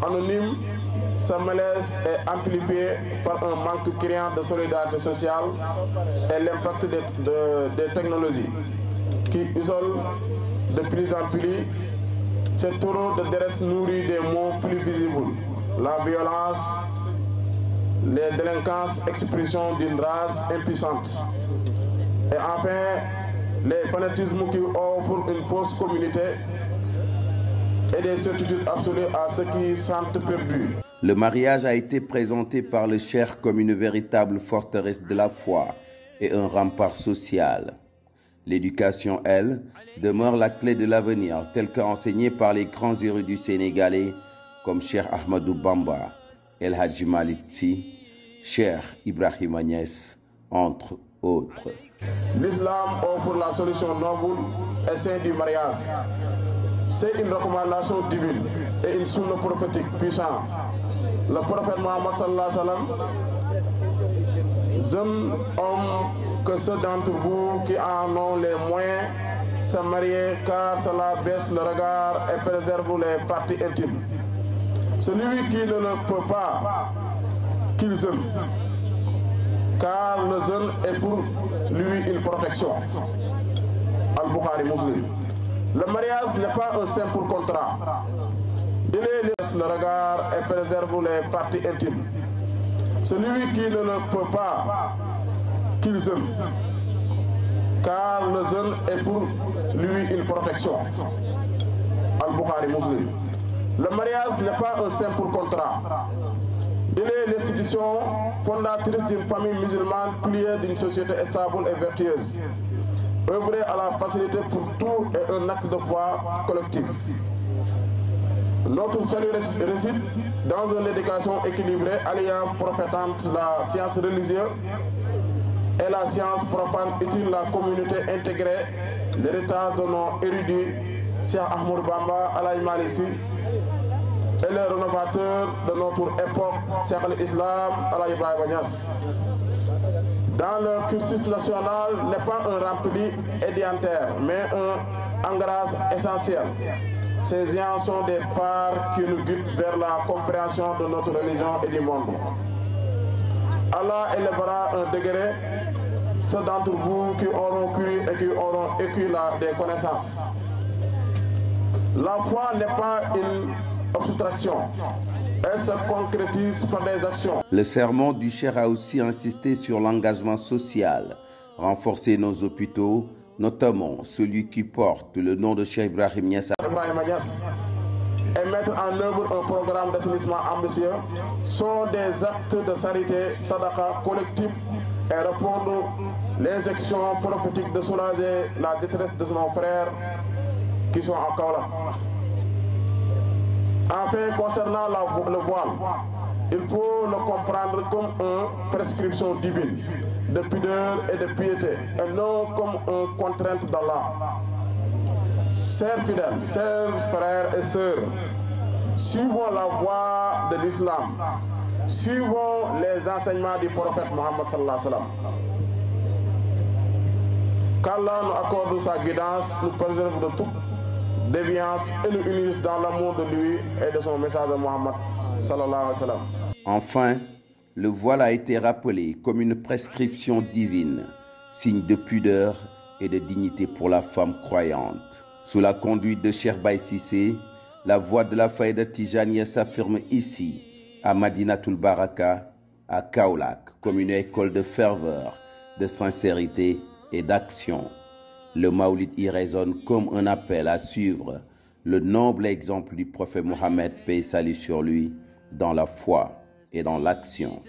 Anonyme, ce malaise est amplifié par un manque criant de solidarité sociale et l'impact des technologies qui isolent de plus en plus. Ces taureaux de Dérès nourrit des maux plus visibles. La violence, les délinquances, expression d'une race impuissante. Et enfin, les fanatismes qui offrent une fausse communauté et des certitudes absolues à ceux qui sentent perdus. Le mariage a été présenté par le cheikh comme une véritable forteresse de la foi et un rempart social. L'éducation, elle, demeure la clé de l'avenir, telle qu'enseignée par les grands érudits sénégalais comme Cheikh Ahmadou Bamba, El Hadji Malick Sy, Cheikh Ibrahima Niass, entre autres. L'islam offre la solution noble et sainte du mariage. C'est une recommandation divine et une sunna prophétique puissante. Le prophète Mohammed sallallahu alayhi wa sallam, jeunes hommes, que ceux d'entre vous qui en ont les moyens se marier, car cela baisse le regard et préserve les parties intimes. Celui qui ne le peut pas, qu'il jeûne, car le jeûne est pour lui une protection. Al-Bukhari Muslim. Le mariage n'est pas un simple contrat. Il laisse le regard et préserve les parties intimes. Celui qui ne le peut pas, qu'il jeûne, car le jeûne est pour lui une protection. Al-Bukhari Muslim. Le mariage n'est pas un simple contrat. Il est l'institution fondatrice d'une famille musulmane, pilier d'une société stable et vertueuse. Œuvrer à la facilité pour tout est un acte de foi collectif. Notre salut réside dans une éducation équilibrée, alliant prophétante la science religieuse et la science profane, utile la communauté intégrée, l'héritage de nos érudits, Cheikh Ahmadou Bamba, El Hadji Malick Sy, et les rénovateurs de notre époque, Cheikh al-Islam, El Hadji Ibrahima Niass. Dans le cursus national n'est pas un rempli édientaire, mais un engrais essentiel. Ces gens sont des phares qui nous guident vers la compréhension de notre religion et du monde. Allah élèvera un degré ceux d'entre vous qui auront cru et qui auront écu des connaissances. La foi n'est pas une abstraction. Elle se concrétise par des actions. Le sermon du cheikh a aussi insisté sur l'engagement social, renforcer nos hôpitaux, notamment celui qui porte le nom de Cheikh Ibrahima Niass, et mettre en œuvre un programme d'assainissement ambitieux sont des actes de charité, sadaqa collectif et répondre l'injection prophétique de soulager la détresse de nos frères qui sont en Kaolack. Enfin, concernant le voile, il faut le comprendre comme une prescription divine de pudeur et de piété, et non comme une contrainte d'Allah. Chers fidèles, chers frères et sœurs, suivons la voie de l'islam, suivons les enseignements du prophète Mohammed sallallahu alayhi wa sallam. Qu'Allah nous accorde sa guidance, nous préserve de toute déviance et nous unisse dans l'amour de lui et de son message de Mohammed sallallahu alayhi wa sallam. Enfin, le voile a été rappelé comme une prescription divine, signe de pudeur et de dignité pour la femme croyante. Sous la conduite de Cheikh Baye Cissé, la voix de la Faïda Tijaniya s'affirme ici, à Madinatul Baraka, à Kaolack, comme une école de ferveur, de sincérité et d'action. Le Maoulid y résonne comme un appel à suivre le noble exemple du prophète Mohammed, paix et salut sur lui, dans la foi et dans l'action.